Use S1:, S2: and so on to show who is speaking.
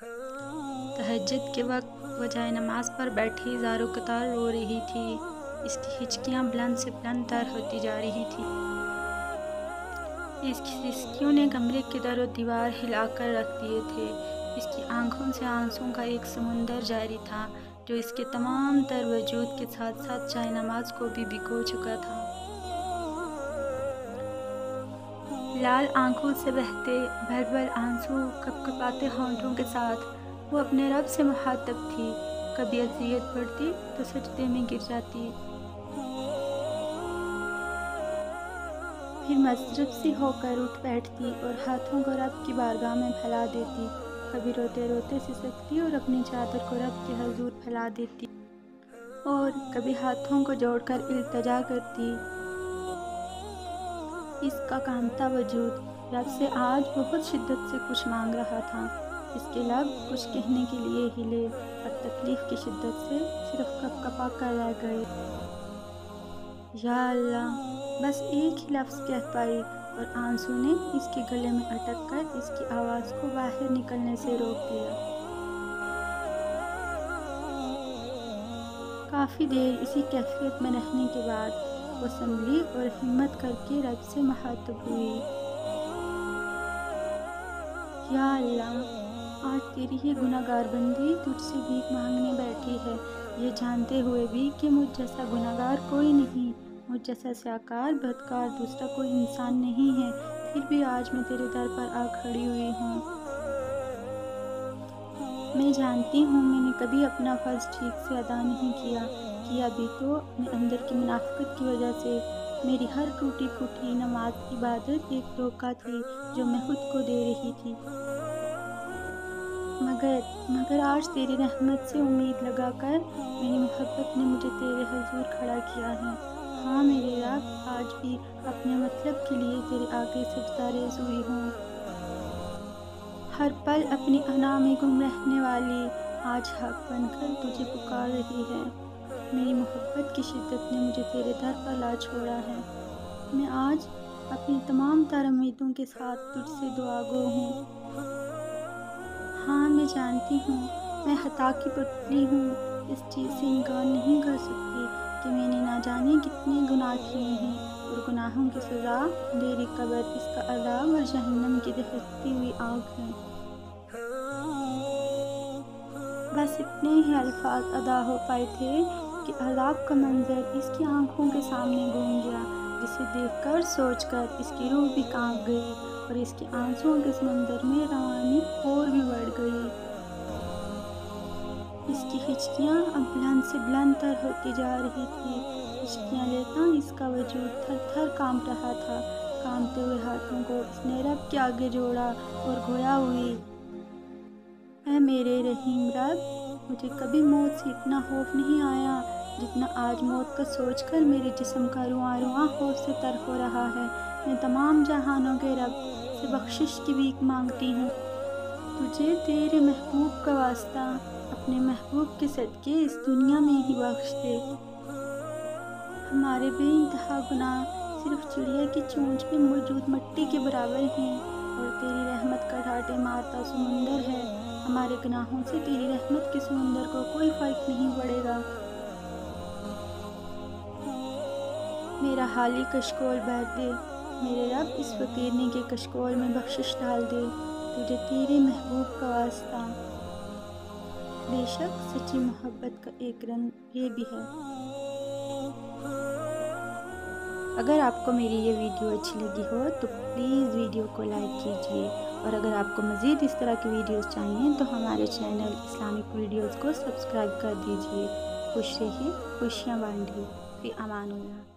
S1: تہجد کے وقت وہ جائے نماز پر بیٹھی زارو قطار رو رہی تھی۔ اس کی ہچکیاں بلند سے بلند تر ہوتی جا رہی تھیں۔ اس کی سسکیوں نے کمرے کے در و دیوار ہلا کر رکھ دیے تھے۔ اس کی آنکھوں سے آنسوں کا ایک سمندر جاری تھا جو اس کے تمام تر وجود کے ساتھ ساتھ جائے نماز کو بھی بھگو چکا تھا۔ لال آنکھوں سے بہتے بھر آنسو کپکپاتے ہونٹوں کے ساتھ وہ اپنے رب سے مخاطب تھی۔ کبھی اذیت بڑھتی تو سجدے میں گر جاتی، پھر مضطرب سی ہو کر اٹھ بیٹھتی اور ہاتھوں کو رب کی بارگاہ میں پھیلا دیتی۔ کبھی روتے روتے سسکتی اور اپنی چادر کو رب کے حضور پھیلا دیتی اور کبھی ہاتھوں کو جوڑ کر التجا کرتی۔ اس کا کانپتا وجود رب سے آج بہت شدت سے کچھ مانگ رہا تھا۔ اس کے لب کچھ کہنے کے لیے ہلے اور تکلیف کی شدت سے صرف کپکپا کر رہ گئے۔ یا اللہ! بس ایک ہی لفظ کہہ پائی اور آنسو نے اس کے گلے میں اٹک کر اس کی آواز کو باہر نکلنے سے روک دیا۔ کافی دیر اسی کیفیت میں رہنے کے بعد وہ سنبھلی اور ہمت کر کے رب سے مخاطب ہوئی۔ یا اللہ! آج تیری ہی گناہگار بندی تجھ سے بھیک مانگنے بیٹھی ہے، یہ جانتے ہوئے بھی کہ مجھ جیسا گناہگار کوئی نہیں، مجھ جیسا سیاکار بدکار دوسرا کوئی انسان نہیں ہے، پھر بھی آج میں تیرے در پر آ کھڑی ہوئی ہوں۔ میں جانتی ہوں میں نے کبھی اپنا فرض ٹھیک سے ادا نہیں کیا بھی تو اپنے اندر کی منافقت کی وجہ سے۔ میری ہر ٹوٹی پھوٹی نماز عبادت ایک دھوکہ تھی جو میں خود کو دے رہی تھی۔ مگر آج تیری رحمت سے امید لگا کر میری محبت نے مجھے تیرے حضور کھڑا کیا ہے۔ ہاں میرے رب، آج بھی اپنے مطلب کے لیے تیرے آگے سجدہ ریز ہوئی ہوں۔ ہر پل اپنی انا میں گم رہنے والی آج حق بن کر تجھے پکار رہی ہے۔ میری محبت کی شدت نے مجھے تیرے در پر لا چھوڑا ہے۔ میں آج اپنی تمام تر امیدوں کے ساتھ تجھ سے دعا گو ہوں۔ ہاں میں جانتی ہوں میں خطا کی پتلی ہوں، اس چیز سے انکار نہیں کر سکتی کہ میں نے نہ جانے کتنے گناہ کیے ہیں اور گناہوں کی سزا اندھیری قبر، اس کا عذاب اور جہنم کی دہکتی ہوئی آگ ہے۔ بس اتنے ہی الفاظ ادا ہو پائے تھے کہ عذاب کا منظر اس کی آنکھوں کے سامنے گھوم گیا، جسے دیکھ کر سوچ کر اس کی روح بھی کانپ گئی اور اس کے آنسوؤں کے سمندر میں روانی اور بھی بڑھ گئی۔ اس کی ہچکیاں اب بلند سے بلند تر ہوتی جا رہی تھی۔ ہچکیاں لیتا اس کا وجود تھر تھر کانپ رہا تھا۔ کانپتے ہوئے ہاتھوں کو اس نے رب کے آگے جوڑا اور گویا ہوئی، اے میرے رحیم رب! مجھے کبھی موت سے اتنا خوف نہیں آیا جتنا آج موت کا سوچ کر میرے جسم کا رواں رواں خوف سے تر ہو رہا ہے۔ میں تمام جہانوں کے رب سے بخشش کی بھیک مانگتی ہوں۔ تجھے تیرے محبوب کا واسطہ اپنے محبوب کے صدقے اس دنیا میں ہی بخش دے۔ ہمارے بے انتہا گناہ صرف چڑیا کی چونچ میں موجود مٹی کے برابر ہیں اور تیری رحمت کا ڈھاٹے مارتا سمندر ہے۔ ہمارے گناہوں سے تیری رحمت کے سمندر کو کوئی فرق نہیں پڑے گا۔ میرا حالی کشکول بھر دے میرے رب، اس فقیرنی کے کشکول میں بخشش ڈال دے، تجھے تیرے محبوب کا واسطہ۔ بے شک سچی محبت کا ایک رنگ یہ بھی ہے۔ اگر آپ کو میری یہ ویڈیو اچھی لگی ہو تو پلیز ویڈیو کو لائک کیجیے، اور اگر آپ کو مزید اس طرح کی ویڈیوز چاہیے تو ہمارے چینل اسلامک ویڈیوز کو سبسکرائب کر دیجیے۔ خوش رہیے، خوشیاں بانٹیے۔ فی امان اللہ۔